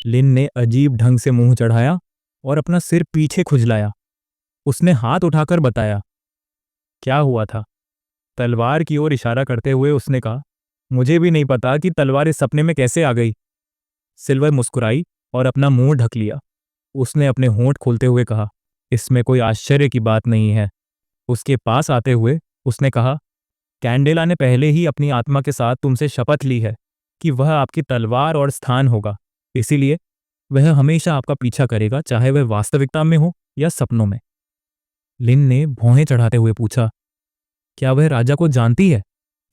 लिन ने अजीब ढंग से मुंह चढ़ाया और अपना सिर पीछे खुजलाया। उसने हाथ उठाकर बताया क्या हुआ था। तलवार की ओर इशारा करते हुए उसने कहा, मुझे भी नहीं पता कि तलवार इस सपने में कैसे आ गई। सिल्वर मुस्कुराई और अपना मुंह ढक लिया। उसने अपने होंठ खोलते हुए कहा, इसमें कोई आश्चर्य की बात नहीं है। उसके पास आते हुए उसने कहा, कैंडेला ने पहले ही अपनी आत्मा के साथ तुमसे शपथ ली है कि वह आपकी तलवार और स्थान होगा। इसीलिए वह हमेशा आपका पीछा करेगा, चाहे वह वास्तविकता में हो या सपनों में। लिन ने भौहें चढ़ाते हुए पूछा, क्या वह राजा को जानती है?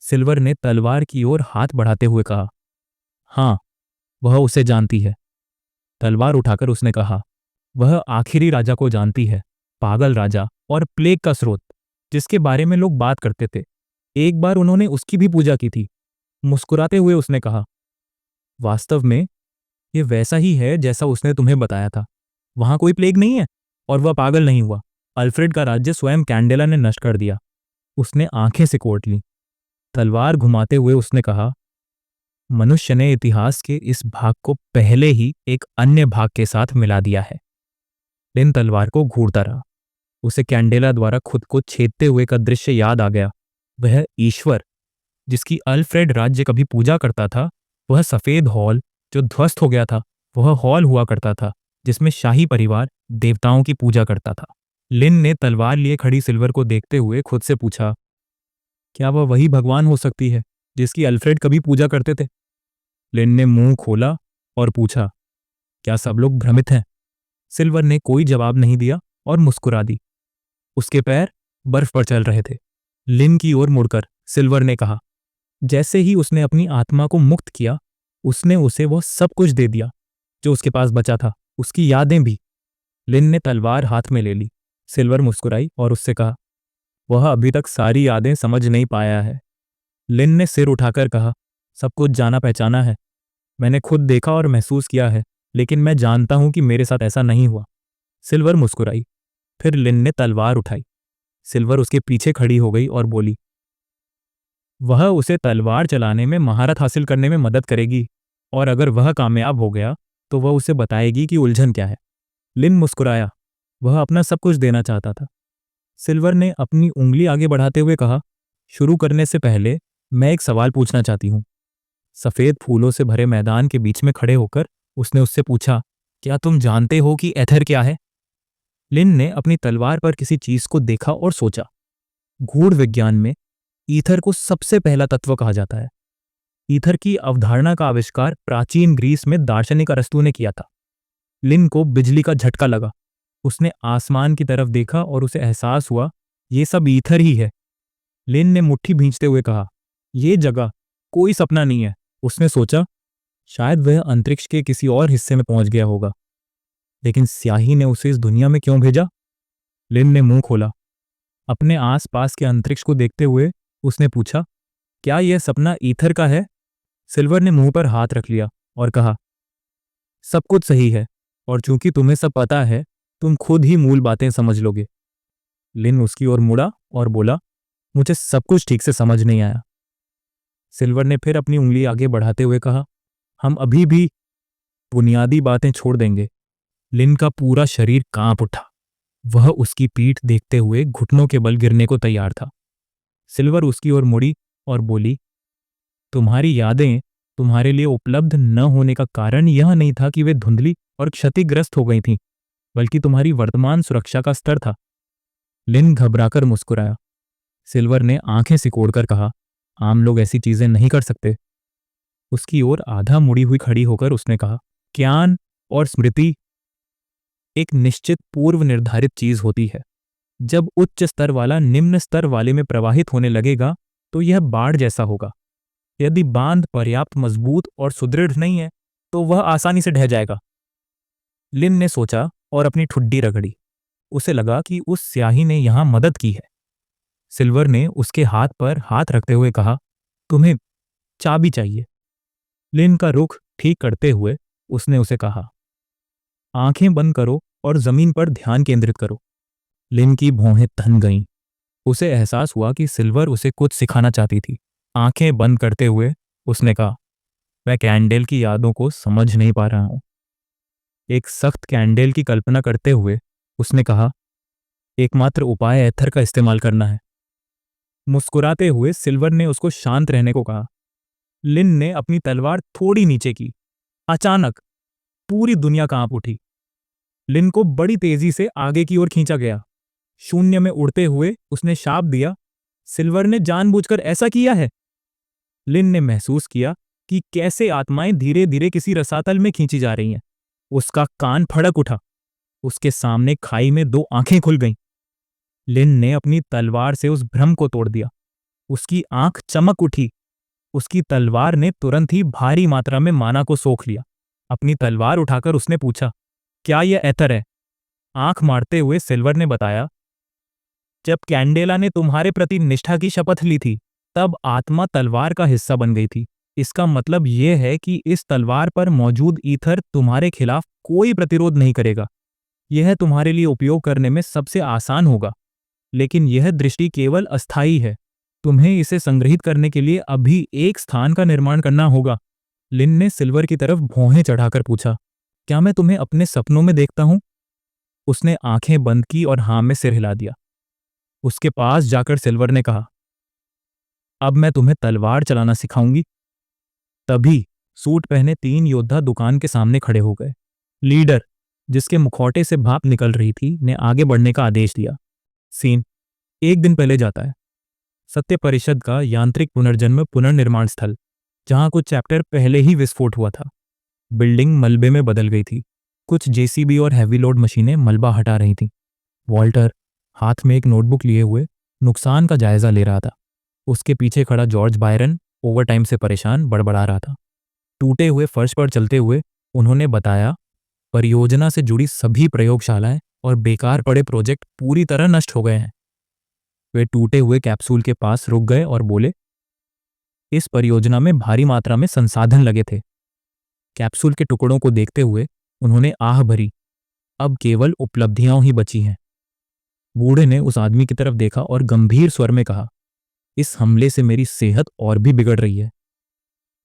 सिल्वर ने तलवार की ओर हाथ बढ़ाते हुए कहा, हाँ, वह उसे जानती है। तलवार उठाकर उसने कहा, वह आखिरी राजा को जानती है, पागल राजा और प्लेग का स्रोत, जिसके बारे में लोग बात करते थे। एक बार उन्होंने उसकी भी पूजा की थी। मुस्कुराते हुए उसने कहा, वास्तव में यह वैसा ही है जैसा उसने तुम्हें बताया था। वहां कोई प्लेग नहीं है और वह पागल नहीं हुआ। अल्फ्रेड का राज्य स्वयं कैंडेला ने नष्ट कर दिया। उसने आंखें सिकोड़ लीं। तलवार घुमाते हुए उसने कहा, मनुष्य ने इतिहास के इस भाग को पहले ही एक अन्य भाग के साथ मिला दिया है। लिन तलवार को घूरता रहा। उसे कैंडेला द्वारा खुद को छेदते हुए का दृश्य याद आ गया। वह ईश्वर जिसकी अल्फ्रेड राज्य कभी पूजा करता था, वह सफेद हॉल जो ध्वस्त हो गया था, वह हॉल हुआ करता था जिसमें शाही परिवार देवताओं की पूजा करता था। लिन ने तलवार लिए खड़ी सिल्वर को देखते हुए खुद से पूछा, क्या वह वही भगवान हो सकती है जिसकी अल्फ्रेड कभी पूजा करते थे? लिन ने मुंह खोला और पूछा, क्या सब लोग भ्रमित हैं? सिल्वर ने कोई जवाब नहीं दिया और मुस्कुरा दी। उसके पैर बर्फ पर चल रहे थे। लिन की ओर मुड़कर सिल्वर ने कहा, जैसे ही उसने अपनी आत्मा को मुक्त किया, उसने उसे वह सब कुछ दे दिया जो उसके पास बचा था, उसकी यादें भी। लिन ने तलवार हाथ में ले ली। सिल्वर मुस्कुराई और उससे कहा, वह अभी तक सारी यादें समझ नहीं पाया है। लिन ने सिर उठाकर कहा, सब कुछ जाना पहचाना है। मैंने खुद देखा और महसूस किया है, लेकिन मैं जानता हूं कि मेरे साथ ऐसा नहीं हुआ। सिल्वर मुस्कुराई। फिर लिन ने तलवार उठाई। सिल्वर उसके पीछे खड़ी हो गई और बोली, वह उसे तलवार चलाने में महारत हासिल करने में मदद करेगी, और अगर वह कामयाब हो गया तो वह उसे बताएगी कि उलझन क्या है। लिन मुस्कुराया। वह अपना सब कुछ देना चाहता था। सिल्वर ने अपनी उंगली आगे बढ़ाते हुए कहा, शुरू करने से पहले मैं एक सवाल पूछना चाहती हूँ। सफेद फूलों से भरे मैदान के बीच में खड़े होकर उसने उससे पूछा, क्या तुम जानते हो कि एथर क्या है? लिन ने अपनी तलवार पर किसी चीज को देखा और सोचा। गूढ़ विज्ञान में ईथर को सबसे पहला तत्व कहा जाता है। ईथर की अवधारणा का आविष्कार प्राचीन ग्रीस में दार्शनिक अरस्तू ने किया था। लिन को बिजली का झटका लगा। उसने आसमान की तरफ देखा और उसे एहसास हुआ, ये सब ईथर ही है। लिन ने मुट्ठी भींचते हुए कहा, यह जगह कोई सपना नहीं है। उसने सोचा, शायद वह अंतरिक्ष के किसी और हिस्से में पहुंच गया होगा। लेकिन स्याही ने उसे इस दुनिया में क्यों भेजा? लिन ने मुंह खोला। अपने आसपास के अंतरिक्ष को देखते हुए उसने पूछा, क्या यह सपना ईथर का है? सिल्वर ने मुंह पर हाथ रख लिया और कहा, सब कुछ सही है, और चूंकि तुम्हें सब पता है, तुम खुद ही मूल बातें समझ लोगे। लिन उसकी ओर मुड़ा और बोला, मुझे सब कुछ ठीक से समझ नहीं आया। सिल्वर ने फिर अपनी उंगली आगे बढ़ाते हुए कहा, हम अभी भी बुनियादी बातें छोड़ देंगे। लिन का पूरा शरीर कांप उठा। वह उसकी पीठ देखते हुए घुटनों के बल गिरने को तैयार था। सिल्वर उसकी ओर मुड़ी और बोली, तुम्हारी यादें तुम्हारे लिए उपलब्ध न होने का कारण यह नहीं था कि वे धुंधली और क्षतिग्रस्त हो गई थीं, बल्कि तुम्हारी वर्तमान सुरक्षा का स्तर था। लिन घबराकर मुस्कुराया। सिल्वर ने आंखें सिकोड़कर कहा, आम लोग ऐसी चीजें नहीं कर सकते। उसकी ओर आधा मुड़ी हुई खड़ी होकर उसने कहा, ज्ञान और स्मृति एक निश्चित पूर्व निर्धारित चीज होती है। जब उच्च स्तर वाला निम्न स्तर वाले में प्रवाहित होने लगेगा तो यह बाढ़ जैसा होगा। यदि बांध पर्याप्त मजबूत और सुदृढ़ नहीं है तो वह आसानी से ढह जाएगा। लिन ने सोचा और अपनी ठुड्डी रगड़ी। उसे लगा कि उस स्याही ने यहां मदद की है। सिल्वर ने उसके हाथ पर हाथ रखते हुए कहा, तुम्हें चाबी चाहिए। लिन का रुख ठीक करते हुए उसने उसे कहा, आंखें बंद करो और जमीन पर ध्यान केंद्रित करो। लिन की भौहें थन गईं। उसे एहसास हुआ कि सिल्वर उसे कुछ सिखाना चाहती थी। आंखें बंद करते हुए उसने कहा। मैं कैंडेल की यादों को समझ नहीं पा रहा हूं। एक सख्त कैंडेल की कल्पना करते हुए उसने कहा, एकमात्र उपाय एथर का इस्तेमाल करना है। मुस्कुराते हुए सिल्वर ने उसको शांत रहने को कहा। लिन ने अपनी तलवार थोड़ी नीचे की। अचानक पूरी दुनिया कांप उठी। लिन को बड़ी तेजी से आगे की ओर खींचा गया। शून्य में उड़ते हुए उसने शाप दिया, सिल्वर ने जानबूझकर ऐसा किया है। लिन ने महसूस किया कि कैसे आत्माएं धीरे धीरे किसी रसातल में खींची जा रही हैं। उसका कान फड़क उठा। उसके सामने खाई में दो आंखें खुल गईं। लिन ने अपनी तलवार से उस भ्रम को तोड़ दिया। उसकी आंख चमक उठी। उसकी तलवार ने तुरंत ही भारी मात्रा में माना को सोख लिया। अपनी तलवार उठाकर उसने पूछा, क्या यह एथर है? आंख मारते हुए सिल्वर ने बताया, जब कैंडेला ने तुम्हारे प्रति निष्ठा की शपथ ली थी, तब आत्मा तलवार का हिस्सा बन गई थी। इसका मतलब यह है कि इस तलवार पर मौजूद ईथर तुम्हारे खिलाफ कोई प्रतिरोध नहीं करेगा। यह तुम्हारे लिए उपयोग करने में सबसे आसान होगा, लेकिन यह दृष्टि केवल अस्थायी है। तुम्हें इसे संग्रहित करने के लिए अभी एक स्थान का निर्माण करना होगा। लिन ने सिल्वर की तरफ भौहें चढ़ाकर पूछा, क्या मैं तुम्हें अपने सपनों में देखता हूं? उसने आंखें बंद की और हां में सिर हिला दिया। उसके पास जाकर सिल्वर ने कहा, अब मैं तुम्हें तलवार चलाना सिखाऊंगी। तभी सूट पहने 3 योद्धा दुकान के सामने खड़े हो गए। लीडर, जिसके मुखौटे से भाप निकल रही थी, ने आगे बढ़ने का आदेश दिया। सीन 1 दिन पहले जाता है। सत्य परिषद का यांत्रिक पुनर्जन्म पुनर्निर्माण स्थल, जहां कुछ चैप्टर पहले ही विस्फोट हुआ था। बिल्डिंग मलबे में बदल गई थी। कुछ जेसीबी और हैवी लोड मशीनें मलबा हटा रही थीं। वॉल्टर हाथ में एक नोटबुक लिए हुए नुकसान का जायजा ले रहा था। उसके पीछे खड़ा जॉर्ज बायरन ओवरटाइम से परेशान बड़बड़ा रहा था। टूटे हुए फर्श पर चलते हुए उन्होंने बताया, परियोजना से जुड़ी सभी प्रयोगशालाएं और बेकार पड़े प्रोजेक्ट पूरी तरह नष्ट हो गए हैं। वे टूटे हुए कैप्सूल के पास रुक गए और बोले, इस परियोजना में भारी मात्रा में संसाधन लगे थे। कैप्सूल के टुकड़ों को देखते हुए उन्होंने आह भरी, अब केवल उपलब्धियां ही बची हैं। बूढ़े ने उस आदमी की तरफ देखा और गंभीर स्वर में कहा, इस हमले से मेरी सेहत और भी बिगड़ रही है।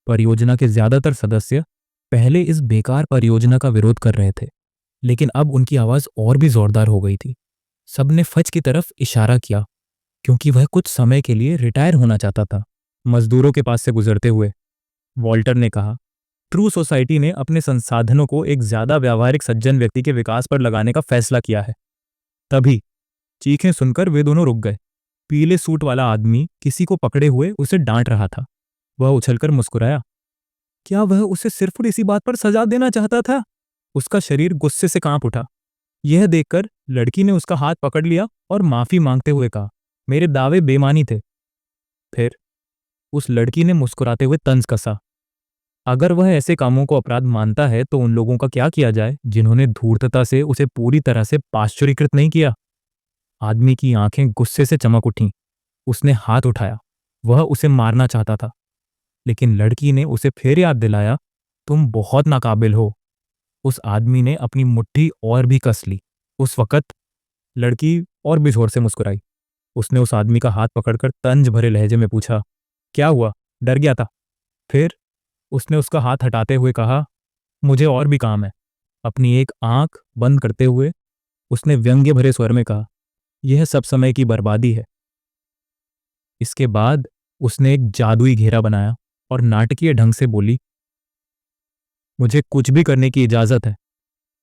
परियोजना के ज्यादातर सदस्य पहले इस बेकार परियोजना का विरोध कर रहे थे, लेकिन अब उनकी आवाज और भी जोरदार हो गई थी। सबने फच की तरफ इशारा किया, क्योंकि वह कुछ समय के लिए रिटायर होना चाहता था। मजदूरों के पास से गुजरते हुए वॉल्टर ने कहा, ट्रू सोसाइटी ने अपने संसाधनों को एक ज्यादा व्यावहारिक सज्जन व्यक्ति के विकास पर लगाने का फैसला किया है। तभी चीखें सुनकर वे दोनों रुक गए। पीले सूट वाला आदमी किसी को पकड़े हुए उसे डांट रहा था। वह उछलकर मुस्कुराया। क्या वह उसे सिर्फ और इसी बात पर सजा देना चाहता था? उसका शरीर गुस्से से कांप उठा। यह देखकर लड़की ने उसका हाथ पकड़ लिया और माफी मांगते हुए कहा, मेरे दावे बेमानी थे। फिर उस लड़की ने मुस्कुराते हुए तंज कसा, अगर वह ऐसे कामों को अपराध मानता है तो उन लोगों का क्या किया जाए जिन्होंने धूर्तता से उसे पूरी तरह से पाश्चुरीकृत नहीं किया? आदमी की आंखें गुस्से से चमक उठीं। उसने हाथ उठाया। वह उसे मारना चाहता था, लेकिन लड़की ने उसे फिर याद दिलाया, तुम बहुत नाकाबिल हो। उस आदमी ने अपनी मुट्ठी और भी कस ली। उस वक्त लड़की और भी जोर से मुस्कुराई। उसने उस आदमी का हाथ पकड़कर तंज भरे लहजे में पूछा, क्या हुआ? डर गया था? फिर उसने उसका हाथ हटाते हुए कहा, मुझे और भी काम है। अपनी एक आंख बंद करते हुए उसने व्यंग्य भरे स्वर में कहा, यह सब समय की बर्बादी है। इसके बाद उसने एक जादुई घेरा बनाया और नाटकीय ढंग से बोली, मुझे कुछ भी करने की इजाजत है।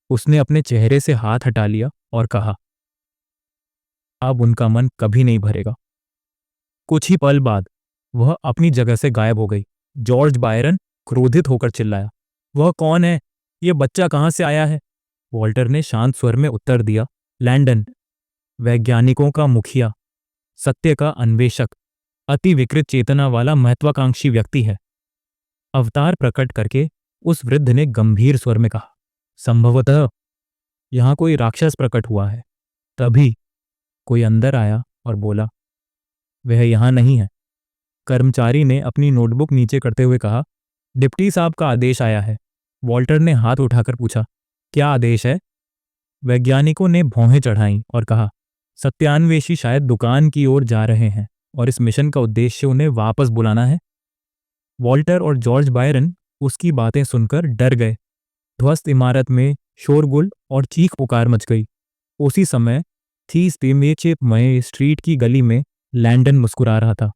उसने अपने चेहरे से हाथ हटा लिया और कहा, अब उनका मन कभी नहीं भरेगा। कुछ ही पल बाद वह अपनी जगह से गायब हो गई। जॉर्ज बायरन क्रोधित होकर चिल्लाया, वह कौन है? यह बच्चा कहां से आया है? वॉल्टर ने शांत स्वर में उत्तर दिया, लैंडन, वैज्ञानिकों का मुखिया, सत्य का अन्वेषक, अति विकृत चेतना वाला महत्वाकांक्षी व्यक्ति है। अवतार प्रकट करके उस वृद्ध ने गंभीर स्वर में कहा, संभवतः यहां कोई राक्षस प्रकट हुआ है। तभी कोई अंदर आया और बोला, वह यहां नहीं है। कर्मचारी ने अपनी नोटबुक नीचे करते हुए कहा, डिप्टी साहब का आदेश आया है। वॉल्टर ने हाथ उठाकर पूछा, क्या आदेश है? वैज्ञानिकों ने भौहें चढ़ाईं और कहा, सत्यान्वेषी शायद दुकान की ओर जा रहे हैं और इस मिशन का उद्देश्य उन्हें वापस बुलाना है। वॉल्टर और जॉर्ज बायरन उसकी बातें सुनकर डर गए। ध्वस्त इमारत में शोरगुल और चीख पुकार मच गई। उसी समय मय स्ट्रीट की गली में लैंडन मुस्कुरा रहा था।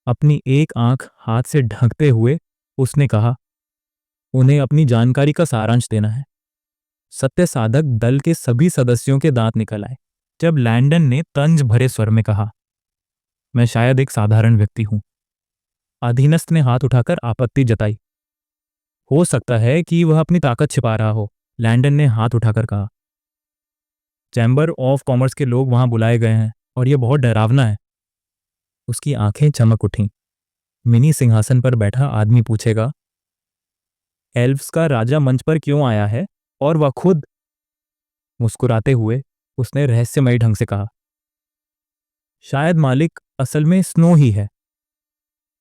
अपनी एक आंख हाथ से ढकते हुए उसने कहा, उन्हें अपनी जानकारी का सारांश देना है। सत्य साधक दल के सभी सदस्यों के दांत निकल आए जब लैंडन ने तंज भरे स्वर में कहा, मैं शायद एक साधारण व्यक्ति हूं। अधीनस्थ ने हाथ उठाकर आपत्ति जताई। हो सकता है कि वह अपनी ताकत छिपा रहा हो, लैंडन ने हाथ उठाकर कहा। चैम्बर ऑफ कॉमर्स के लोग वहां बुलाए गए हैं और यह बहुत डरावना है। उसकी आंखें चमक उठीं। मिनी सिंहासन पर बैठा आदमी पूछेगा, एल्व्स का राजा मंच पर क्यों आया है? और वह खुद मुस्कुराते हुए उसने रहस्यमयी ढंग से कहा, शायद मालिक असल में स्नो ही है।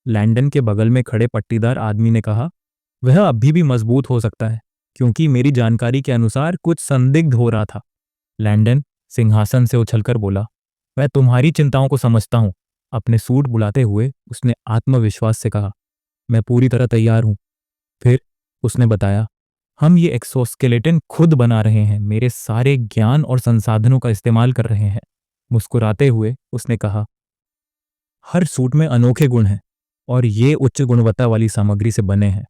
लैंडन के बगल में खड़े पट्टीदार आदमी ने कहा, वह अभी भी मजबूत हो सकता है, क्योंकि मेरी जानकारी के अनुसार कुछ संदिग्ध हो रहा था। लैंडन सिंहासन से उछलकर बोला, मैं तुम्हारी चिंताओं को समझता हूं। अपने सूट बुलाते हुए उसने आत्मविश्वास से कहा, मैं पूरी तरह तैयार हूं। फिर उसने बताया, हम ये एक्सोस्केलेटन खुद बना रहे हैं, मेरे सारे ज्ञान और संसाधनों का इस्तेमाल कर रहे हैं। मुस्कुराते हुए उसने कहा, हर सूट में अनोखे गुण हैं और ये उच्च गुणवत्ता वाली सामग्री से बने हैं।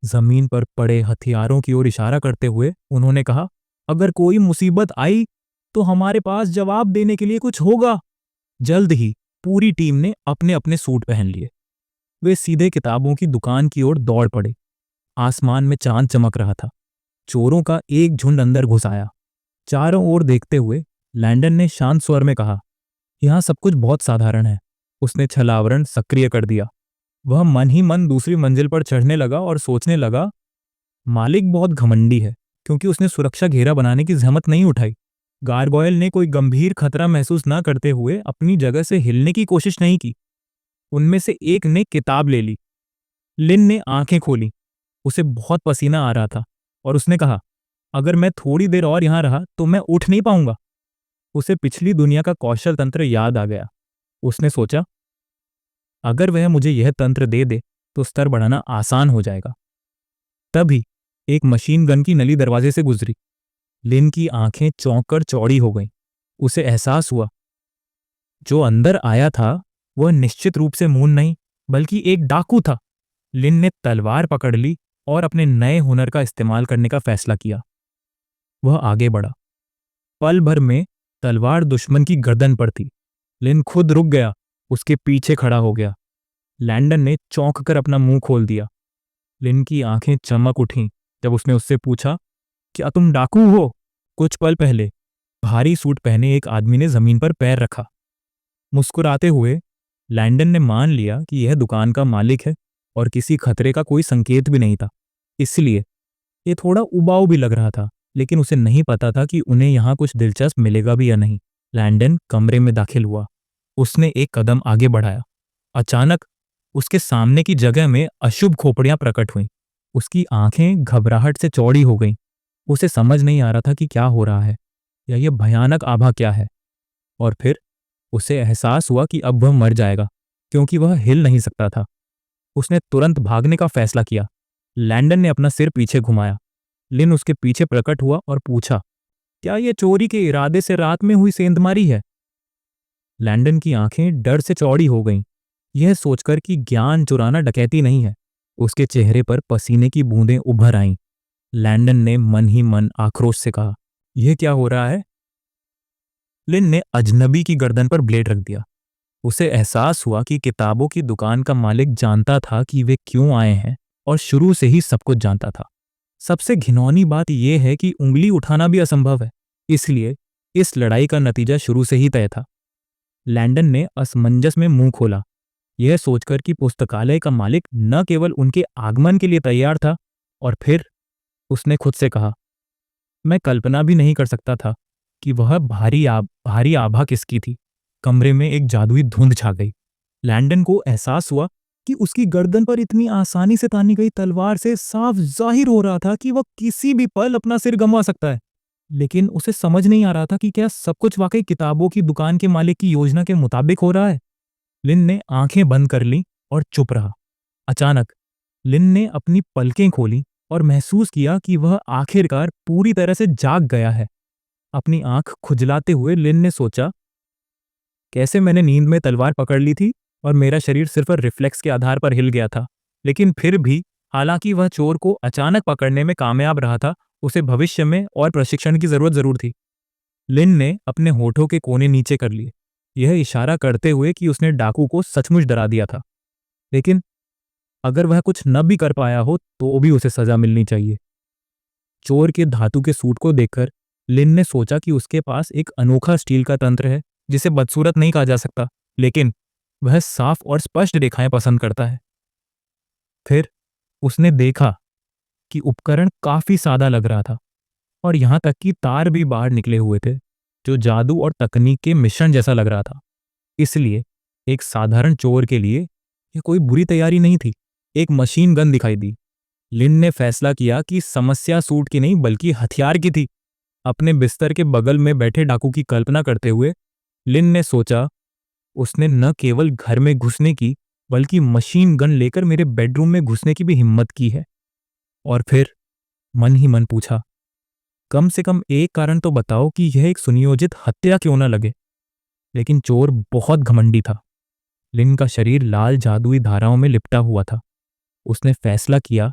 जमीन पर पड़े हथियारों की ओर इशारा करते हुए उन्होंने कहा, अगर कोई मुसीबत आई तो हमारे पास जवाब देने के लिए कुछ होगा। जल्द ही पूरी टीम ने अपने अपने सूट पहन लिए। वे सीधे किताबों की दुकान की ओर दौड़ पड़े। आसमान में चांद चमक रहा था। चोरों का एक झुंड अंदर घुस आया। चारों ओर देखते हुए लैंडन ने शांत स्वर में कहा, यहां सब कुछ बहुत साधारण है। उसने छलावरण सक्रिय कर दिया। वह मन ही मन दूसरी मंजिल पर चढ़ने लगा और सोचने लगा, मालिक बहुत घमंडी है, क्योंकि उसने सुरक्षा घेरा बनाने की जहमत नहीं उठाई। गारगोयल ने कोई गंभीर खतरा महसूस न करते हुए अपनी जगह से हिलने की कोशिश नहीं की। उनमें से एक ने किताब ले ली। लिन ने आंखें खोली। उसे बहुत पसीना आ रहा था और उसने कहा, अगर मैं थोड़ी देर और यहां रहा तो मैं उठ नहीं पाऊंगा। उसे पिछली दुनिया का कौशल तंत्र याद आ गया। उसने सोचा, अगर वह मुझे यह तंत्र दे दे तो स्तर बढ़ाना आसान हो जाएगा। तभी एक मशीन गन की नली दरवाजे से गुजरी। लिन की आंखें चौंक कर चौड़ी हो गईं। उसे एहसास हुआ, जो अंदर आया था वह निश्चित रूप से मून नहीं बल्कि एक डाकू था। लिन ने तलवार पकड़ ली और अपने नए हुनर का इस्तेमाल करने का फैसला किया। वह आगे बढ़ा। पल भर में तलवार दुश्मन की गर्दन पर थी। लिन खुद रुक गया, उसके पीछे खड़ा हो गया। लैंडन ने चौंक कर अपना मुंह खोल दिया। लिन की आंखें चमक उठीं जब उसने उससे पूछा, क्या तुम डाकू हो? कुछ पल पहले भारी सूट पहने एक आदमी ने जमीन पर पैर रखा। मुस्कुराते हुए लैंडन ने मान लिया कि यह दुकान का मालिक है और किसी खतरे का कोई संकेत भी नहीं था। इसलिए ये थोड़ा उबाऊ भी लग रहा था, लेकिन उसे नहीं पता था कि उन्हें यहाँ कुछ दिलचस्प मिलेगा भी या नहीं। लैंडन कमरे में दाखिल हुआ। उसने एक कदम आगे बढ़ाया। अचानक उसके सामने की जगह में अशुभ खोपड़ियां प्रकट हुईं। उसकी आंखें घबराहट से चौड़ी हो गईं। उसे समझ नहीं आ रहा था कि क्या हो रहा है या यह भयानक आभा क्या है। और फिर उसे एहसास हुआ कि अब वह मर जाएगा, क्योंकि वह हिल नहीं सकता था। उसने तुरंत भागने का फैसला किया। लैंडन ने अपना सिर पीछे घुमाया। लिन उसके पीछे प्रकट हुआ और पूछा, क्या यह चोरी के इरादे से रात में हुई सेंधमारी है? लैंडन की आंखें डर से चौड़ी हो गईं, यह सोचकर कि ज्ञान चुराना डकैती नहीं है। उसके चेहरे पर पसीने की बूंदें उभर आईं। लैंडन ने मन ही मन आक्रोश से कहा, यह क्या हो रहा है? लिन ने अजनबी की गर्दन पर ब्लेड रख दिया। उसे एहसास हुआ कि किताबों की दुकान का मालिक जानता था कि वे क्यों आए हैं और शुरू से ही सब कुछ जानता था। सबसे घिनौनी बात यह है कि उंगली उठाना भी असंभव है, इसलिए इस लड़ाई का नतीजा शुरू से ही तय था। लैंडन ने असमंजस में मुंह खोला, यह सोचकर कि पुस्तकालय का मालिक न केवल उनके आगमन के लिए तैयार था, और फिर उसने खुद से कहा, मैं कल्पना भी नहीं कर सकता था कि वह भारी आभा किसकी थी। कमरे में एक जादुई धुंध छा गई। लैंडन को एहसास हुआ कि उसकी गर्दन पर इतनी आसानी से तानी गई तलवार से साफ जाहिर हो रहा था कि वह किसी भी पल अपना सिर गंवा सकता है। लेकिन उसे समझ नहीं आ रहा था कि क्या सब कुछ वाकई किताबों की दुकान के मालिक की योजना के मुताबिक हो रहा है। लिन ने आंखें बंद कर ली और चुप रहा। अचानक लिन ने अपनी पलकें खोली और महसूस किया कि वह आखिरकार पूरी तरह से जाग गया है। अपनी आंख खुजलाते हुए लिन ने सोचा, कैसे मैंने नींद में तलवार पकड़ ली थी और मेरा शरीर सिर्फ रिफ्लेक्स के आधार पर हिल गया था। लेकिन फिर भी, हालांकि वह चोर को अचानक पकड़ने में कामयाब रहा था, उसे भविष्य में और प्रशिक्षण की जरूर थी। लिन ने अपने होठों के कोने नीचे कर लिए, यह इशारा करते हुए कि उसने डाकू को सचमुच डरा दिया था। लेकिन अगर वह कुछ न भी कर पाया हो तो भी उसे सजा मिलनी चाहिए। चोर के धातु के सूट को देखकर लिन ने सोचा कि उसके पास एक अनोखा स्टील का तंत्र है जिसे बदसूरत नहीं कहा जा सकता, लेकिन वह साफ और स्पष्ट रेखाएं पसंद करता है। फिर उसने देखा कि उपकरण काफी सादा लग रहा था और यहां तक कि तार भी बाहर निकले हुए थे, जो जादू और तकनीक के मिश्रण जैसा लग रहा था। इसलिए एक साधारण चोर के लिए यह कोई बुरी तैयारी नहीं थी। एक मशीन गन दिखाई दी। लिन ने फैसला किया कि समस्या सूट की नहीं बल्कि हथियार की थी। अपने बिस्तर के बगल में बैठे डाकू की कल्पना करते हुए लिन ने सोचा, उसने न केवल घर में घुसने की बल्कि मशीन गन लेकर मेरे बेडरूम में घुसने की भी हिम्मत की है। और फिर मन ही मन पूछा, कम से कम एक कारण तो बताओ कि यह एक सुनियोजित हत्या क्यों न लगे। लेकिन चोर बहुत घमंडी था। लिन का शरीर लाल जादुई धाराओं में लिपटा हुआ था। उसने फैसला किया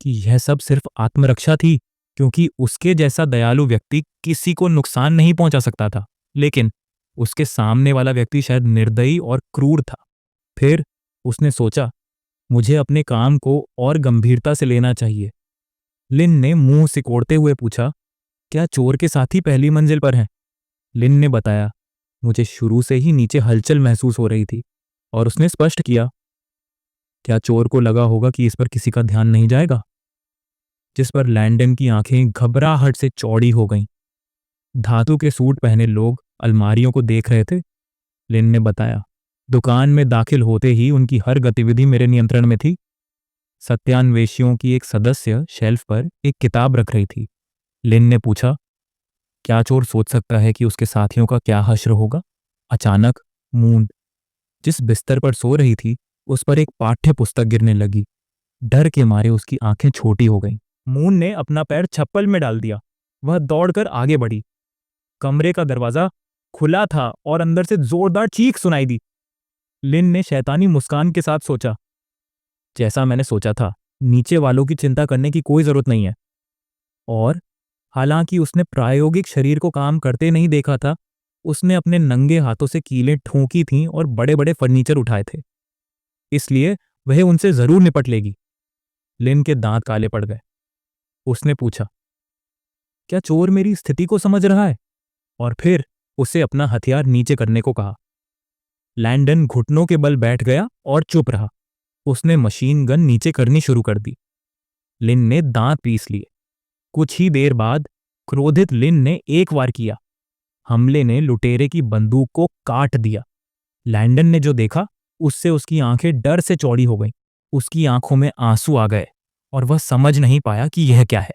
कि यह सब सिर्फ आत्मरक्षा थी, क्योंकि उसके जैसा दयालु व्यक्ति किसी को नुकसान नहीं पहुंचा सकता था। लेकिन उसके सामने वाला व्यक्ति शायद निर्दयी और क्रूर था। फिर उसने सोचा, मुझे अपने काम को और गंभीरता से लेना चाहिए। लिन ने मुंह सिकोड़ते हुए पूछा, क्या चोर के साथी पहली मंजिल पर हैं? लिन ने बताया, मुझे शुरू से ही नीचे हलचल महसूस हो रही थी। और उसने स्पष्ट किया, क्या चोर को लगा होगा कि इस पर किसी का ध्यान नहीं जाएगा? जिस पर लैंडन की आंखें घबराहट से चौड़ी हो गईं। धातु के सूट पहने लोग अलमारियों को देख रहे थे। लिन ने बताया, दुकान में दाखिल होते ही उनकी हर गतिविधि मेरे नियंत्रण में थी। सत्यान्वेषियों की एक सदस्य शेल्फ पर एक किताब रख रही थी। लिन ने पूछा, क्या चोर सोच सकता है कि उसके साथियों का क्या हश्र होगा? अचानक मूंद, जिस बिस्तर पर सो रही थी, उस पर एक पाठ्य पुस्तक गिरने लगी। डर के मारे उसकी आंखें छोटी हो गईं। मून ने अपना पैर छप्पल में डाल दिया। वह दौड़कर आगे बढ़ी। कमरे का दरवाजा खुला था और अंदर से जोरदार चीख सुनाई दी। लिन ने शैतानी मुस्कान के साथ सोचा, जैसा मैंने सोचा था, नीचे वालों की चिंता करने की कोई जरूरत नहीं है। और हालांकि उसने प्रायोगिक शरीर को काम करते नहीं देखा था, उसने अपने नंगे हाथों से कीलें ठोंकी थीं और बड़े बड़े फर्नीचर उठाए थे। इसलिए वह उनसे जरूर निपट लेगी। लिन के दांत काले पड़ गए। उसने पूछा, क्या चोर मेरी स्थिति को समझ रहा है? और फिर उसे अपना हथियार नीचे करने को कहा। लैंडन घुटनों के बल बैठ गया और चुप रहा। उसने मशीन गन नीचे करनी शुरू कर दी। लिन ने दांत पीस लिए। कुछ ही देर बाद क्रोधित लिन ने एक वार किया। हमले ने लुटेरे की बंदूक को काट दिया। लैंडन ने जो देखा, उससे उसकी आंखें डर से चौड़ी हो गईं। उसकी आंखों में आंसू आ गए और वह समझ नहीं पाया कि यह क्या है।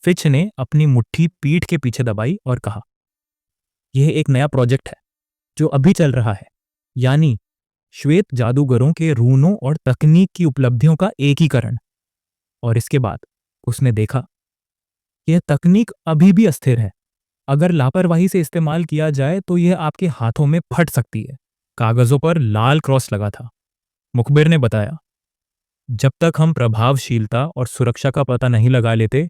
फिच ने अपनी मुट्ठी पीठ के पीछे दबाई और कहा, यह एक नया प्रोजेक्ट है जो अभी चल रहा है, यानी श्वेत जादूगरों के रूनों और तकनीक की उपलब्धियों का एकीकरण। और इसके बाद उसने देखा, यह तकनीक अभी भी अस्थिर है। अगर लापरवाही से इस्तेमाल किया जाए तो यह आपके हाथों में फट सकती है। कागजों पर लाल क्रॉस लगा था। मुखबिर ने बताया, जब तक हम प्रभावशीलता और सुरक्षा का पता नहीं लगा लेते,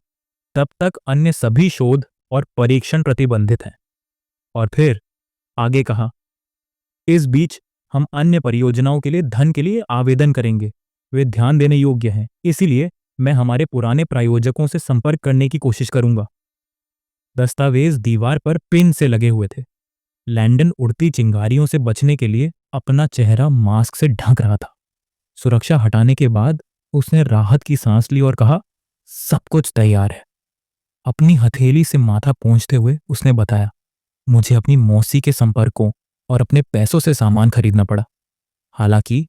तब तक अन्य सभी शोध और परीक्षण प्रतिबंधित हैं। और फिर आगे कहा, इस बीच हम अन्य परियोजनाओं के लिए धन के लिए आवेदन करेंगे। वे ध्यान देने योग्य हैं, इसीलिए मैं हमारे पुराने प्रायोजकों से संपर्क करने की कोशिश करूंगा। दस्तावेज दीवार पर पिन से लगे हुए थे। लैंडन उड़ती चिंगारियों से बचने के लिए अपना चेहरा मास्क से ढक रहा था। सुरक्षा हटाने के बाद उसने राहत की सांस ली और कहा, सब कुछ तैयार है। अपनी हथेली से माथा पोंछते हुए उसने बताया, मुझे अपनी मौसी के संपर्कों और अपने पैसों से सामान खरीदना पड़ा। हालांकि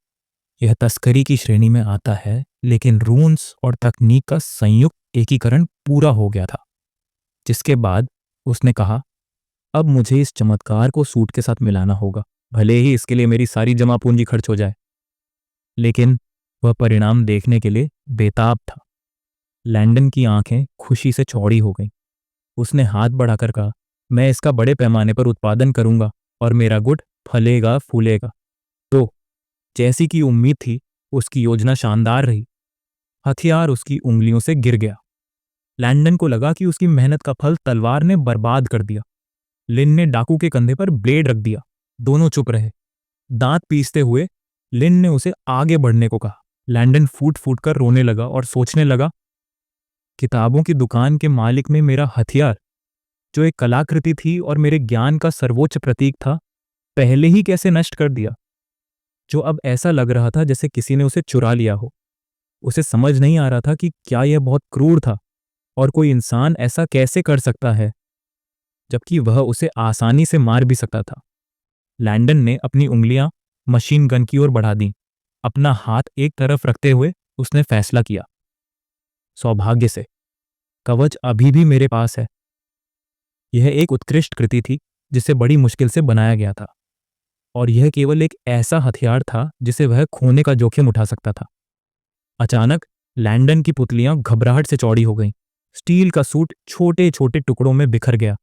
यह तस्करी की श्रेणी में आता है, लेकिन रून्स और तकनीक का संयुक्त एकीकरण पूरा हो गया था। जिसके बाद उसने कहा, अब मुझे इस चमत्कार को सूट के साथ मिलाना होगा, भले ही इसके लिए मेरी सारी जमा पूंजी खर्च हो जाए। लेकिन वह परिणाम देखने के लिए बेताब था। लैंडन की आंखें खुशी से चौड़ी हो गईं। उसने हाथ बढ़ाकर कहा, मैं इसका बड़े पैमाने पर उत्पादन करूंगा और मेरा गुड़ फलेगा फूलेगा। तो जैसी की उम्मीद थी, उसकी योजना शानदार रही। हथियार उसकी उंगलियों से गिर गया। लैंडन को लगा कि उसकी मेहनत का फल तलवार ने बर्बाद कर दिया। लिन ने डाकू के कंधे पर ब्लेड रख दिया। दोनों चुप रहे। दांत पीसते हुए लिन ने उसे आगे बढ़ने को कहा। लैंडन फूट फूट कर रोने लगा और सोचने लगा, किताबों की दुकान के मालिक ने मेरा हथियार, जो एक कलाकृति थी और मेरे ज्ञान का सर्वोच्च प्रतीक था, पहले ही कैसे नष्ट कर दिया। जो अब ऐसा लग रहा था जैसे किसी ने उसे चुरा लिया हो। उसे समझ नहीं आ रहा था कि क्या यह बहुत क्रूर था और कोई इंसान ऐसा कैसे कर सकता है, जबकि वह उसे आसानी से मार भी सकता था। लैंडन ने अपनी उंगलियां मशीन गन की ओर बढ़ा दी। अपना हाथ एक तरफ रखते हुए उसने फैसला किया, सौभाग्य से कवच अभी भी मेरे पास है। यह एक उत्कृष्ट कृति थी जिसे बड़ी मुश्किल से बनाया गया था, और यह केवल एक ऐसा हथियार था जिसे वह खोने का जोखिम उठा सकता था। अचानक लैंडन की पुतलियां घबराहट से चौड़ी हो गईं। स्टील का सूट छोटे छोटे टुकड़ों में बिखर गया।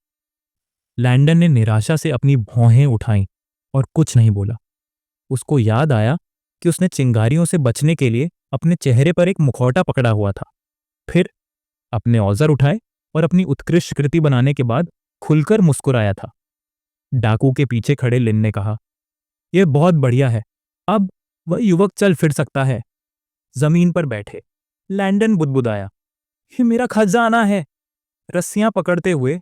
लैंडन ने निराशा से अपनी भौहें उठाईं और कुछ नहीं बोला। उसको याद आया कि उसने चिंगारियों से बचने के लिए अपने चेहरे पर एक मुखौटा पकड़ा हुआ था। फिर अपने औजार उठाए और अपनी उत्कृष्ट कृति बनाने के बाद खुलकर मुस्कुराया था। डाकू के पीछे खड़े लिन ने कहा, यह बहुत बढ़िया है। अब वह युवक चल फिर सकता है। जमीन पर बैठे लैंडन बुदबुदाया, ये मेरा खजाना है। रस्सियां पकड़ते हुए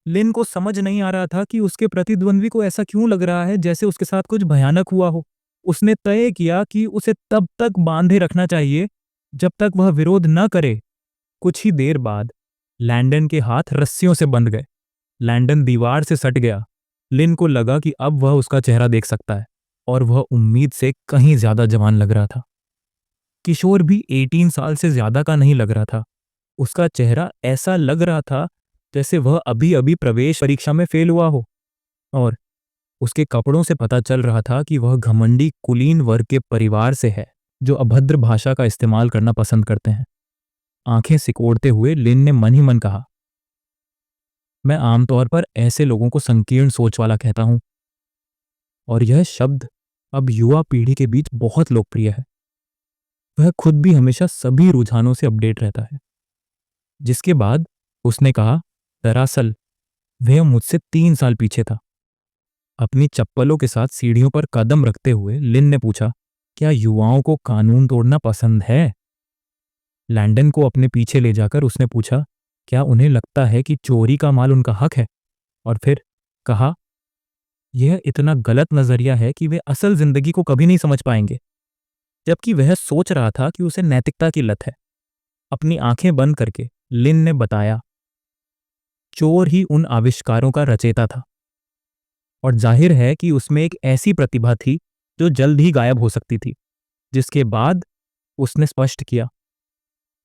लिन को समझ नहीं आ रहा था कि उसके प्रतिद्वंद्वी को ऐसा क्यों लग रहा है जैसे उसके साथ कुछ भयानक हुआ हो। उसने तय किया कि उसे तब तक बांधे रखना चाहिए जब तक वह विरोध न करे। कुछ ही देर बाद लैंडन के हाथ रस्सियों से बंध गए। लैंडन दीवार से सट गया। लिन को लगा कि अब वह उसका चेहरा देख सकता है, और वह उम्मीद से कहीं ज्यादा जवान लग रहा था। किशोर भी 18 साल से ज्यादा का नहीं लग रहा था। उसका चेहरा ऐसा लग रहा था जैसे वह अभी अभी प्रवेश परीक्षा में फेल हुआ हो, और उसके कपड़ों से पता चल रहा था कि वह घमंडी कुलीन वर्ग के परिवार से है, जो अभद्र भाषा का इस्तेमाल करना पसंद करते हैं। आंखें सिकोड़ते हुए लिन ने मन ही मन कहा, मैं आमतौर पर ऐसे लोगों को संकीर्ण सोच वाला कहता हूं, और यह शब्द अब युवा पीढ़ी के बीच बहुत लोकप्रिय है। वह खुद भी हमेशा सभी रुझानों से अपडेट रहता है। जिसके बाद उसने कहा, दरअसल वह मुझसे 3 साल पीछे था। अपनी चप्पलों के साथ सीढ़ियों पर कदम रखते हुए लिन ने पूछा, क्या युवाओं को कानून तोड़ना पसंद है? लैंडन को अपने पीछे ले जाकर उसने पूछा, क्या उन्हें लगता है कि चोरी का माल उनका हक है? और फिर कहा, यह इतना गलत नजरिया है कि वे असल जिंदगी को कभी नहीं समझ पाएंगे। जबकि वह सोच रहा था कि उसे नैतिकता की लत है। अपनी आंखें बंद करके लिन ने बताया, चोर ही उन आविष्कारों का रचेता था, और जाहिर है कि उसमें एक ऐसी प्रतिभा थी जो जल्द ही गायब हो सकती थी। जिसके बाद उसने स्पष्ट किया,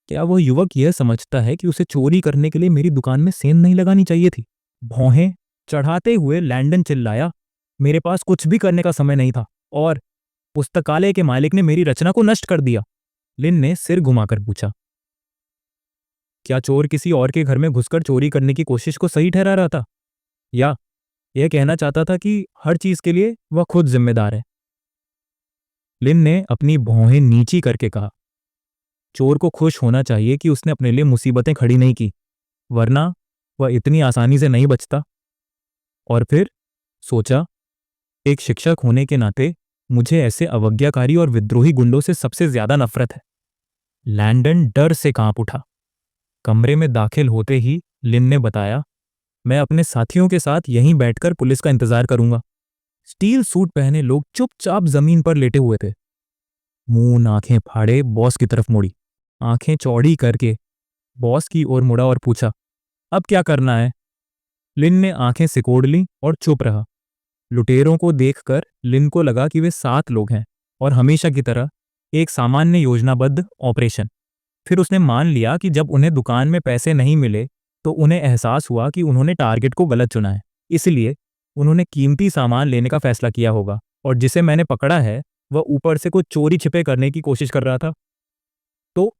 क्या वह युवक यह समझता है कि उसे चोरी करने के लिए मेरी दुकान में सेंध नहीं लगानी चाहिए थी? भौहें चढ़ाते हुए लैंडन चिल्लाया, मेरे पास कुछ भी करने का समय नहीं था, और पुस्तकालय के मालिक ने मेरी रचना को नष्ट कर दिया। लिन ने सिर घुमाकर पूछा, क्या चोर किसी और के घर में घुसकर चोरी करने की कोशिश को सही ठहरा रहा था, या यह कहना चाहता था कि हर चीज के लिए वह खुद जिम्मेदार है? लिन ने अपनी भौहें नीची करके कहा, चोर को खुश होना चाहिए कि उसने अपने लिए मुसीबतें खड़ी नहीं की, वरना वह इतनी आसानी से नहीं बचता। और फिर सोचा, एक शिक्षक होने के नाते मुझे ऐसे अवज्ञाकारी और विद्रोही गुंडों से सबसे ज्यादा नफरत है। लैंडन डर से कांप उठा। कमरे में दाखिल होते ही लिन ने बताया, मैं अपने साथियों के साथ यहीं बैठकर पुलिस का इंतजार करूंगा। स्टील सूट पहने लोग चुपचाप जमीन पर लेटे हुए थे। मुंह आंखें फाड़े बॉस की तरफ मुड़ी। आंखें चौड़ी करके बॉस की ओर मुड़ा और पूछा, अब क्या करना है? लिन ने आंखें सिकोड़ लीं और चुप रहा। लुटेरों को देखकर लिन को लगा कि वे 7 लोग हैं, और हमेशा की तरह एक सामान्य योजनाबद्ध ऑपरेशन। फिर उसने मान लिया कि जब उन्हें दुकान में पैसे नहीं मिले तो उन्हें एहसास हुआ कि उन्होंने टारगेट को गलत चुना है। इसलिए उन्होंने कीमती सामान लेने का फैसला किया होगा, और जिसे मैंने पकड़ा है वह ऊपर से कुछ चोरी छिपे करने की कोशिश कर रहा था। तो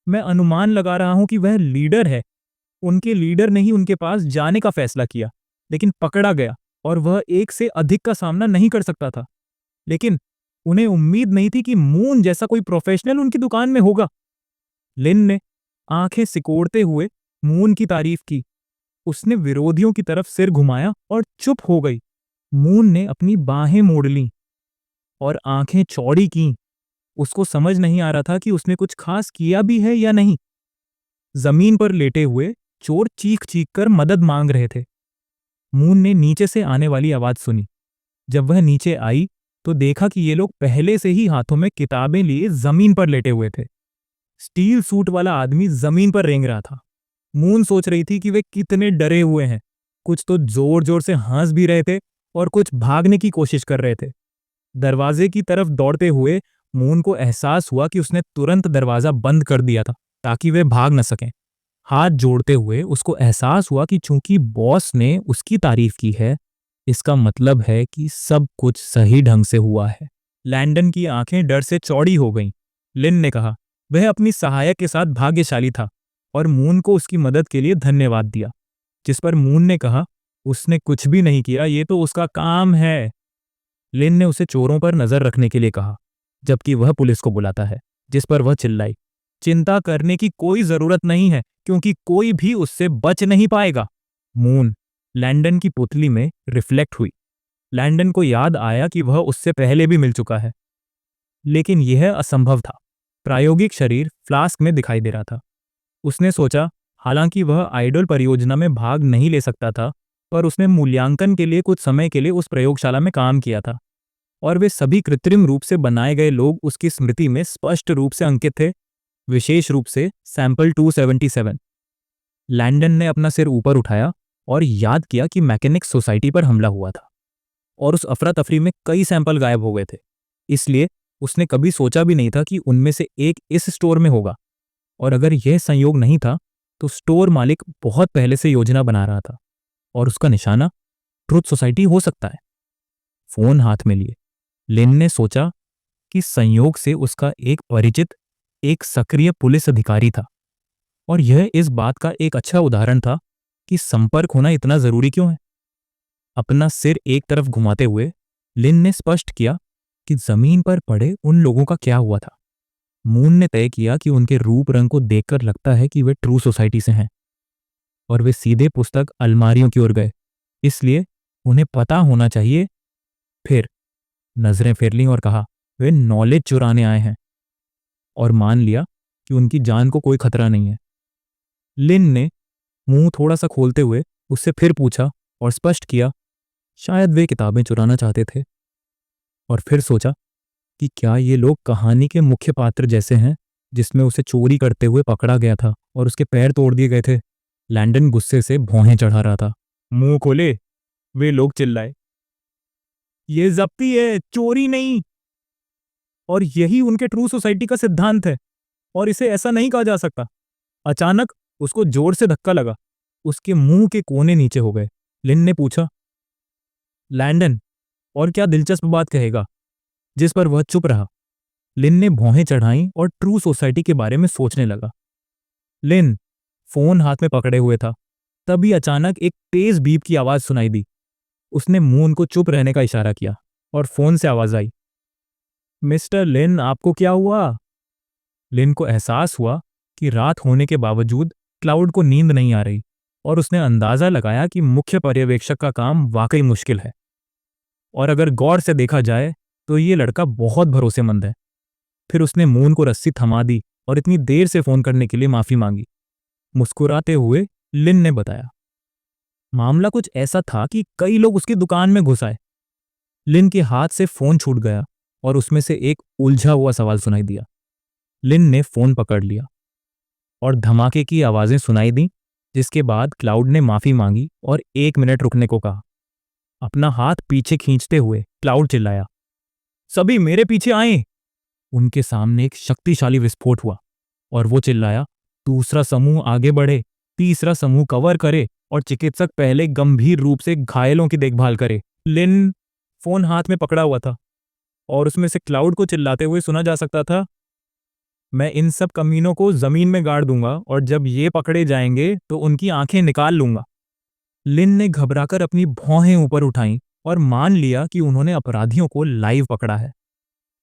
मैं अनुमान लगा रहा हूं कि वह लीडर है। उनके लीडर ने ही उनके पास जाने का फैसला किया, लेकिन पकड़ा गया और वह एक से अधिक का सामना नहीं कर सकता था। लेकिन उन्हें उम्मीद नहीं थी कि मून जैसा कोई प्रोफेशनल उनकी दुकान में होगा। लिन ने आंखें सिकोड़ते हुए मून की तारीफ की। उसने विरोधियों की तरफ सिर घुमाया और चुप हो गई। मून ने अपनी बाहें मोड़ लीं और आंखें चौड़ी कीं। उसको समझ नहीं आ रहा था कि उसने कुछ खास किया भी है या नहीं। जमीन पर लेटे हुए चोर चीख चीख कर मदद मांग रहे थे। मून ने नीचे से आने वाली आवाज सुनी। जब वह नीचे आई तो देखा कि ये लोग पहले से ही हाथों में किताबें लिए जमीन पर लेटे हुए थे। स्टील सूट वाला आदमी जमीन पर रेंग रहा था। मून सोच रही थी कि वे कितने डरे हुए हैं। कुछ तो जोर जोर से हंस भी रहे थे और कुछ भागने की कोशिश कर रहे थे। दरवाजे की तरफ दौड़ते हुए मून को एहसास हुआ कि उसने तुरंत दरवाजा बंद कर दिया था ताकि वे भाग न सकें। हाथ जोड़ते हुए उसको एहसास हुआ कि चूंकि बॉस ने उसकी तारीफ की है, इसका मतलब है कि सब कुछ सही ढंग से हुआ है। लैंडन की आंखें डर से चौड़ी हो गईं। लिन ने कहा, वह अपनी सहायक के साथ भाग्यशाली था और मून को उसकी मदद के लिए धन्यवाद दिया। जिस पर मून ने कहा, उसने कुछ भी नहीं किया, ये तो उसका काम है। लिन ने उसे चोरों पर नजर रखने के लिए कहा, जबकि वह पुलिस को बुलाता है। जिस पर वह चिल्लाई, चिंता करने की कोई जरूरत नहीं है क्योंकि कोई भी उससे बच नहीं पाएगा। मून लैंडन की पुतली में रिफ्लेक्ट हुई। लैंडन को याद आया कि वह उससे पहले भी मिल चुका है, लेकिन यह असंभव था। प्रायोगिक शरीर फ्लास्क में दिखाई दे रहा था। उसने सोचा, हालांकि वह आइडल परियोजना में भाग नहीं ले सकता था, पर उसने मूल्यांकन के लिए कुछ समय के लिए उस प्रयोगशाला में काम किया था और वे सभी कृत्रिम रूप से बनाए गए लोग उसकी स्मृति में स्पष्ट रूप से अंकित थे, विशेष रूप से सैंपल 277। लैंडन ने अपना सिर ऊपर उठाया और याद किया कि मैकेनिक्स सोसाइटी पर हमला हुआ था और उस अफरा तफरी में कई सैंपल गायब हो गए थे। इसलिए उसने कभी सोचा भी नहीं था कि उनमें से एक इस स्टोर में होगा। और अगर यह संयोग नहीं था तो स्टोर मालिक बहुत पहले से योजना बना रहा था और उसका निशाना ट्रुथ सोसाइटी हो सकता है। फोन हाथ में लिए लिन ने सोचा कि संयोग से उसका एक परिचित एक सक्रिय पुलिस अधिकारी था और यह इस बात का एक अच्छा उदाहरण था कि संपर्क होना इतना जरूरी क्यों है। अपना सिर एक तरफ घुमाते हुए लिन ने स्पष्ट किया कि जमीन पर पड़े उन लोगों का क्या हुआ था। मून ने तय किया कि उनके रूप रंग को देखकर लगता है कि वे ट्रू सोसाइटी से हैं और वे सीधे पुस्तक अलमारियों की ओर गए, इसलिए उन्हें पता होना चाहिए। फिर नजरें फेर लीं और कहा, वे नॉलेज चुराने आए हैं, और मान लिया कि उनकी जान को कोई खतरा नहीं है। लिन ने मुंह थोड़ा सा खोलते हुए उससे फिर पूछा और स्पष्ट किया, शायद वे किताबें चुराना चाहते थे। और फिर सोचा कि क्या ये लोग कहानी के मुख्य पात्र जैसे हैं जिसमें उसे चोरी करते हुए पकड़ा गया था और उसके पैर तोड़ दिए गए थे। लैंडन गुस्से से भौहें चढ़ा रहा था। मुंह खोले, वे लोग चिल्लाए, ये जब्ती है, चोरी नहीं। और यही उनके ट्रू सोसाइटी का सिद्धांत है और इसे ऐसा नहीं कहा जा सकता। अचानक उसको जोर से धक्का लगा। उसके मुंह के कोने नीचे हो गए। लिन ने पूछा, लैंडन और क्या दिलचस्प बात कहेगा? जिस पर वह चुप रहा। लिन ने भौहें चढ़ाईं और ट्रू सोसाइटी के बारे में सोचने लगा। लिन फोन हाथ में पकड़े हुए था। तभी अचानक एक तेज बीप की आवाज सुनाई दी। उसने मून को चुप रहने का इशारा किया और फोन से आवाज आई, मिस्टर लिन, आपको क्या हुआ? लिन को एहसास हुआ कि रात होने के बावजूद क्लाउड को नींद नहीं आ रही और उसने अंदाजा लगाया कि मुख्य पर्यवेक्षक का काम वाकई मुश्किल है और अगर गौर से देखा जाए तो ये लड़का बहुत भरोसेमंद है। फिर उसने मून को रस्सी थमा दी और इतनी देर से फोन करने के लिए माफी मांगी। मुस्कुराते हुए लिन ने बताया, मामला कुछ ऐसा था कि कई लोग उसकी दुकान में घुस आए। लिन के हाथ से फोन छूट गया और उसमें से एक उलझा हुआ सवाल सुनाई दिया। लिन ने फोन पकड़ लिया और धमाके की आवाजें सुनाई दी, जिसके बाद क्लाउड ने माफी मांगी और 1 मिनट रुकने को कहा। अपना हाथ पीछे खींचते हुए क्लाउड चिल्लाया, सभी मेरे पीछे आए। उनके सामने एक शक्तिशाली विस्फोट हुआ और वो चिल्लाया, दूसरा समूह आगे बढ़े, तीसरा समूह कवर करे और चिकित्सक पहले गंभीर रूप से घायलों की देखभाल करे। लिन फोन हाथ में पकड़ा हुआ था। और उसमें से क्लाउड को चिल्लाते हुए सुना जा सकता था, मैं इन सब कमीनों को जमीन में गाड़ दूंगा और जब ये पकड़े जाएंगे तो उनकी आंखें निकाल लूंगा। लिन ने घबराकर अपनी भौहें ऊपर उठाईं और मान लिया कि उन्होंने अपराधियों को लाइव पकड़ा है।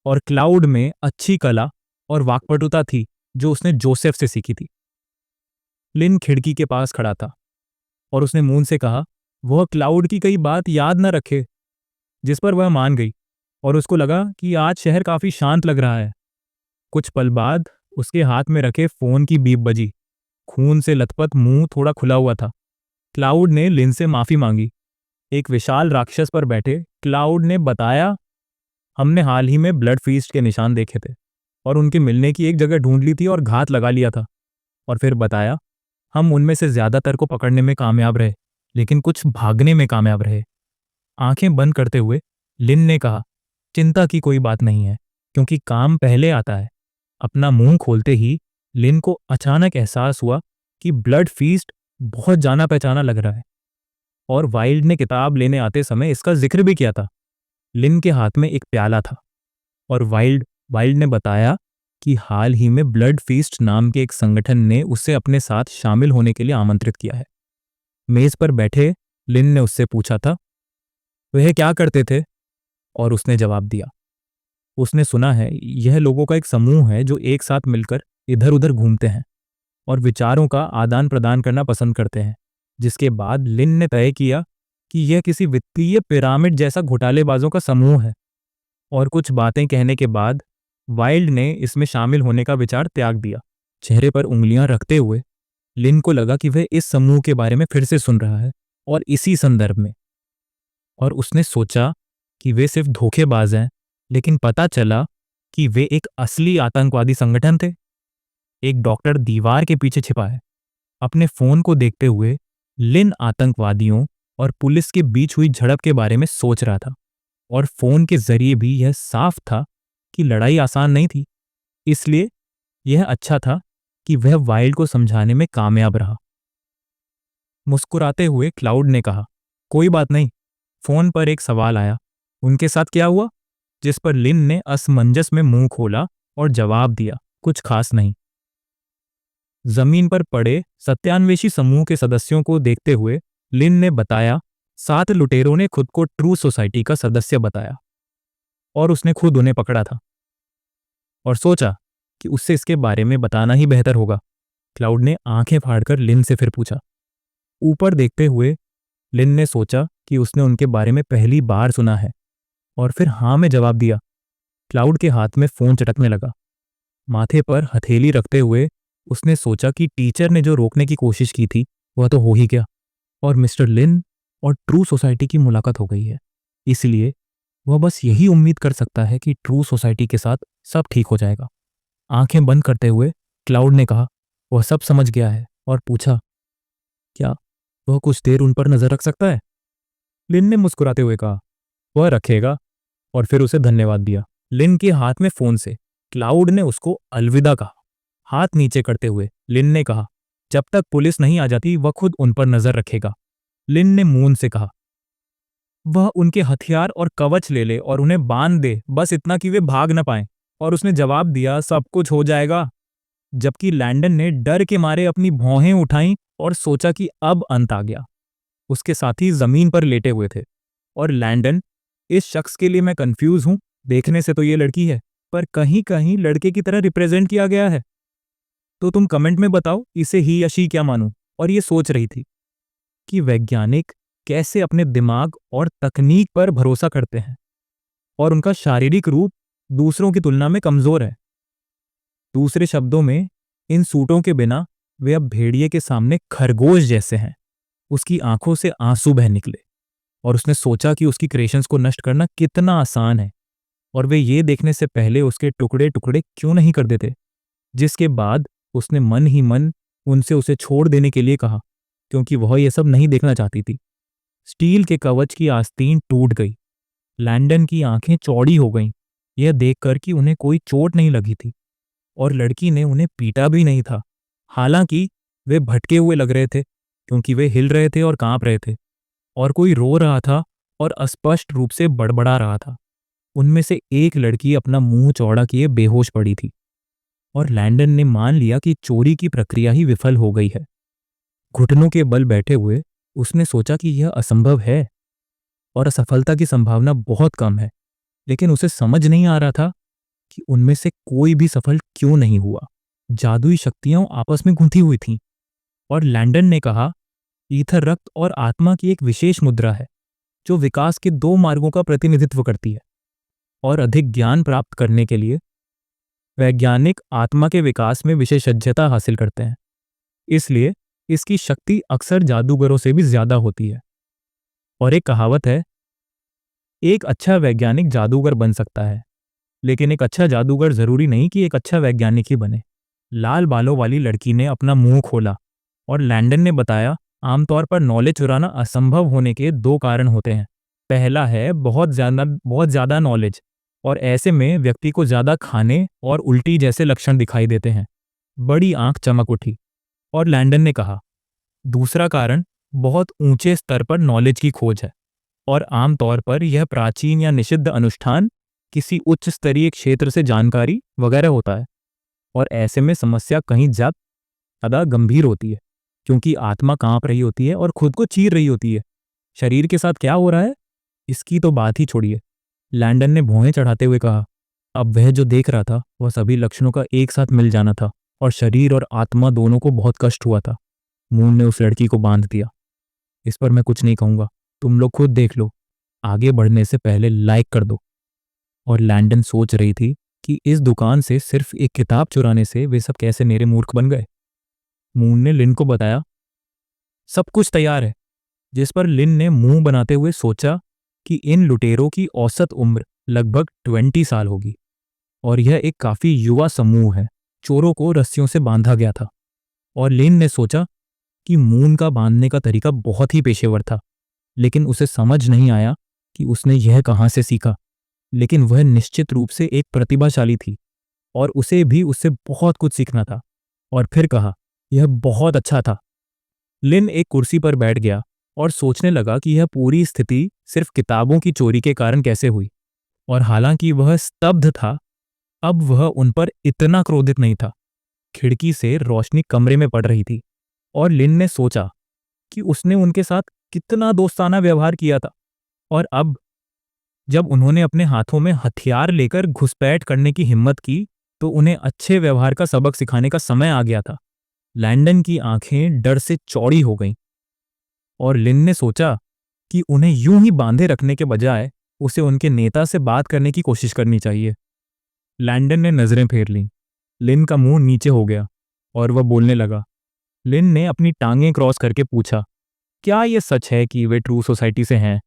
और क्लाउड में अच्छी कला और वाक्पटुता थी जो उसने जोसेफ से सीखी थी। लिन खिड़की के पास खड़ा था और उसने मून से कहा, वह क्लाउड की कई बात याद न रखे, जिस पर वह मान गई और उसको लगा कि आज शहर काफी शांत लग रहा है। कुछ पल बाद उसके हाथ में रखे फोन की बीप बजी। खून से लथपथ मुंह थोड़ा खुला हुआ था। क्लाउड ने लिन से माफी मांगी। एक विशाल राक्षस पर बैठे क्लाउड ने बताया, हमने हाल ही में ब्लड फीस्ट के निशान देखे थे और उनके मिलने की एक जगह ढूंढ ली थी और घात लगा लिया था। और फिर बताया, हम उनमें से ज्यादातर को पकड़ने में कामयाब रहे, लेकिन कुछ भागने में कामयाब रहे। आंखें बंद करते हुए लिन ने कहा, चिंता की कोई बात नहीं है, क्योंकि काम पहले आता है। अपना मुंह खोलते ही लिन को अचानक एहसास हुआ कि ब्लड फीस्ट बहुत जाना पहचाना लग रहा है और वाइल्ड ने किताब लेने आते समय इसका जिक्र भी किया था। लिन के हाथ में एक प्याला था और वाइल्ड वाइल्ड ने बताया कि हाल ही में ब्लड फीस्ट नाम के एक संगठन ने उसे अपने साथ शामिल होने के लिए आमंत्रित किया है। मेज पर बैठे लिन ने उससे पूछा था, वह क्या करते थे? और उसने जवाब दिया, उसने सुना है यह लोगों का एक समूह है जो एक साथ मिलकर इधर उधर घूमते हैं और विचारों का आदान प्रदान करना पसंद करते हैं। जिसके बाद लिन ने तय किया कि यह किसी वित्तीय पिरामिड जैसा घोटालेबाजों का समूह है। और कुछ बातें कहने के बाद वाइल्ड ने इसमें शामिल होने का विचार त्याग दिया। चेहरे पर उंगलियां रखते हुए लिन को लगा कि वह इस समूह के बारे में फिर से सुन रहा है और इसी संदर्भ में। और उसने सोचा कि वे सिर्फ धोखेबाज हैं, लेकिन पता चला कि वे एक असली आतंकवादी संगठन थे। एक डॉक्टर दीवार के पीछे छिपा है। अपने फोन को देखते हुए लिन आतंकवादियों और पुलिस के बीच हुई झड़प के बारे में सोच रहा था और फोन के जरिए भी यह साफ था कि लड़ाई आसान नहीं थी। इसलिए यह अच्छा था कि वह वाइल्ड को समझाने में कामयाब रहा। मुस्कुराते हुए क्लाउड ने कहा, कोई बात नहीं। फोन पर एक सवाल आया, उनके साथ क्या हुआ? जिस पर लिन ने असमंजस में मुंह खोला और जवाब दिया, कुछ खास नहीं। जमीन पर पड़े सत्यान्वेषी समूह के सदस्यों को देखते हुए लिन ने बताया, 7 लुटेरों ने खुद को ट्रू सोसाइटी का सदस्य बताया और उसने खुद उन्हें पकड़ा था और सोचा कि उससे इसके बारे में बताना ही बेहतर होगा। क्लाउड ने आंखें फाड़कर लिन से फिर पूछा। ऊपर देखते हुए लिन ने सोचा कि उसने उनके बारे में पहली बार सुना है और फिर हाँ में जवाब दिया। क्लाउड के हाथ में फोन चटकने लगा। माथे पर हथेली रखते हुए उसने सोचा कि टीचर ने जो रोकने की कोशिश की थी वह तो हो ही गया और मिस्टर लिन और ट्रू सोसाइटी की मुलाकात हो गई है। इसलिए वह बस यही उम्मीद कर सकता है कि ट्रू सोसाइटी के साथ सब ठीक हो जाएगा। आंखें बंद करते हुए क्लाउड ने कहा, वह सब समझ गया है, और पूछा, क्या वह कुछ देर उन पर नजर रख सकता है? लिन ने मुस्कुराते हुए कहा, वह रखेगा, और फिर उसे धन्यवाद दिया। लिन के हाथ में फोन से क्लाउड ने उसको अलविदा कहा। हाथ नीचे करते हुए लिन ने कहा, जब तक पुलिस नहीं आ जाती वह खुद उन पर नजर रखेगा। लिन ने मून से कहा, वह उनके हथियार और कवच ले ले और उन्हें बांध दे, बस इतना कि वे भाग न पाएं। और उसने जवाब दिया, सब कुछ हो जाएगा। जबकि लैंडन ने डर के मारे अपनी भौहें उठाईं और सोचा कि अब अंत आ गया। उसके साथी जमीन पर लेटे हुए थे और लैंडन, इस शख्स के लिए मैं कंफ्यूज हूं। देखने से तो ये लड़की है, पर कहीं कहीं लड़के की तरह रिप्रेजेंट किया गया है। तो तुम कमेंट में बताओ इसे ही या शी क्या मानूं। और ये सोच रही थी कि वैज्ञानिक कैसे अपने दिमाग और तकनीक पर भरोसा करते हैं और उनका शारीरिक रूप दूसरों की तुलना में कमजोर है। दूसरे शब्दों में, इन सूटों के बिना वे अब भेड़िए के सामने खरगोश जैसे हैं। उसकी आंखों से आंसू बह निकले और उसने सोचा कि उसकी क्रिएशंस को नष्ट करना कितना आसान है और वे ये देखने से पहले उसके टुकड़े टुकड़े क्यों नहीं कर देते। जिसके बाद उसने मन ही मन उनसे उसे छोड़ देने के लिए कहा, क्योंकि वह यह सब नहीं देखना चाहती थी। स्टील के कवच की आस्तीन टूट गई। लैंडन की आंखें चौड़ी हो गईं, यह देखकर कि उन्हें कोई चोट नहीं लगी थी और लड़की ने उन्हें पीटा भी नहीं था। हालांकि वे भटके हुए लग रहे थे, क्योंकि वे हिल रहे थे और कांप रहे थे और कोई रो रहा था और अस्पष्ट रूप से बड़बड़ा रहा था। उनमें से एक लड़की अपना मुंह चौड़ा किए बेहोश पड़ी थी और लैंडन ने मान लिया कि चोरी की प्रक्रिया ही विफल हो गई है। घुटनों के बल बैठे हुए उसने सोचा कि यह असंभव है और असफलता की संभावना बहुत कम है, लेकिन उसे समझ नहीं आ रहा था कि उनमें से कोई भी सफल क्यों नहीं हुआ। जादुई शक्तियां आपस में गुंथी हुई थीं और लैंडन ने कहा, ईथर रक्त और आत्मा की एक विशेष मुद्रा है जो विकास के दो मार्गों का प्रतिनिधित्व करती है। और अधिक ज्ञान प्राप्त करने के लिए वैज्ञानिक आत्मा के विकास में विशेषज्ञता हासिल करते हैं, इसलिए इसकी शक्ति अक्सर जादूगरों से भी ज्यादा होती है। और एक कहावत है, एक अच्छा वैज्ञानिक जादूगर बन सकता है, लेकिन एक अच्छा जादूगर जरूरी नहीं कि एक अच्छा वैज्ञानिक ही बने। लाल बालों वाली लड़की ने अपना मुंह खोला और लैंडन ने बताया, आमतौर पर नॉलेज चुराना असंभव होने के दो कारण होते हैं। पहला है बहुत ज्यादा नॉलेज, और ऐसे में व्यक्ति को ज्यादा खाने और उल्टी जैसे लक्षण दिखाई देते हैं। बड़ी आंख चमक उठी और लैंडन ने कहा, दूसरा कारण बहुत ऊंचे स्तर पर नॉलेज की खोज है, और आमतौर पर यह प्राचीन या निषिद्ध अनुष्ठान, किसी उच्च स्तरीय क्षेत्र से जानकारी वगैरह होता है। और ऐसे में समस्या कहीं ज्यादा गंभीर होती है, क्योंकि आत्मा कांप रही होती है और खुद को चीर रही होती है। शरीर के साथ क्या हो रहा है इसकी तो बात ही छोड़िए, लैंडन ने भौहें चढ़ाते हुए कहा। अब वह जो देख रहा था वह सभी लक्षणों का एक साथ मिल जाना था, और शरीर और आत्मा दोनों को बहुत कष्ट हुआ था। मून ने उस लड़की को बांध दिया। इस पर मैं कुछ नहीं कहूंगा, तुम लोग खुद देख लो। आगे बढ़ने से पहले लाइक कर दो। और लैंडन सोच रही थी कि इस दुकान से सिर्फ एक किताब चुराने से वे सब कैसे मेरे मूर्ख बन गए। मून ने लिन को बताया, सब कुछ तैयार है। जिस पर लिन ने मुंह बनाते हुए सोचा कि इन लुटेरों की औसत उम्र लगभग 20 साल होगी, और यह एक काफी युवा समूह है। चोरों को रस्सियों से बांधा गया था। और लिन ने सोचा कि मून का बांधने का तरीका बहुत ही पेशेवर था, लेकिन उसे समझ नहीं आया कि उसने यह कहां से सीखा। लेकिन वह निश्चित रूप से एक प्रतिभाशाली थी और उसे भी उससे बहुत कुछ सीखना था। और फिर कहा, यह बहुत अच्छा था। लिन एक कुर्सी पर बैठ गया और सोचने लगा कि यह पूरी स्थिति सिर्फ किताबों की चोरी के कारण कैसे हुई। और हालांकि वह स्तब्ध था, अब वह उन पर इतना क्रोधित नहीं था। खिड़की से रोशनी कमरे में पड़ रही थी और लिन ने सोचा कि उसने उनके साथ कितना दोस्ताना व्यवहार किया था, और अब जब उन्होंने अपने हाथों में हथियार लेकर घुसपैठ करने की हिम्मत की, तो उन्हें अच्छे व्यवहार का सबक सिखाने का समय आ गया था। लैंडन की आंखें डर से चौड़ी हो गईं और लिन ने सोचा कि उन्हें यूं ही बांधे रखने के बजाय उसे उनके नेता से बात करने की कोशिश करनी चाहिए। लैंडन ने नजरें फेर लीं। लिन का मुंह नीचे हो गया और वह बोलने लगा। लिन ने अपनी टांगें क्रॉस करके पूछा, क्या यह सच है कि वे ट्रू सोसाइटी से हैं?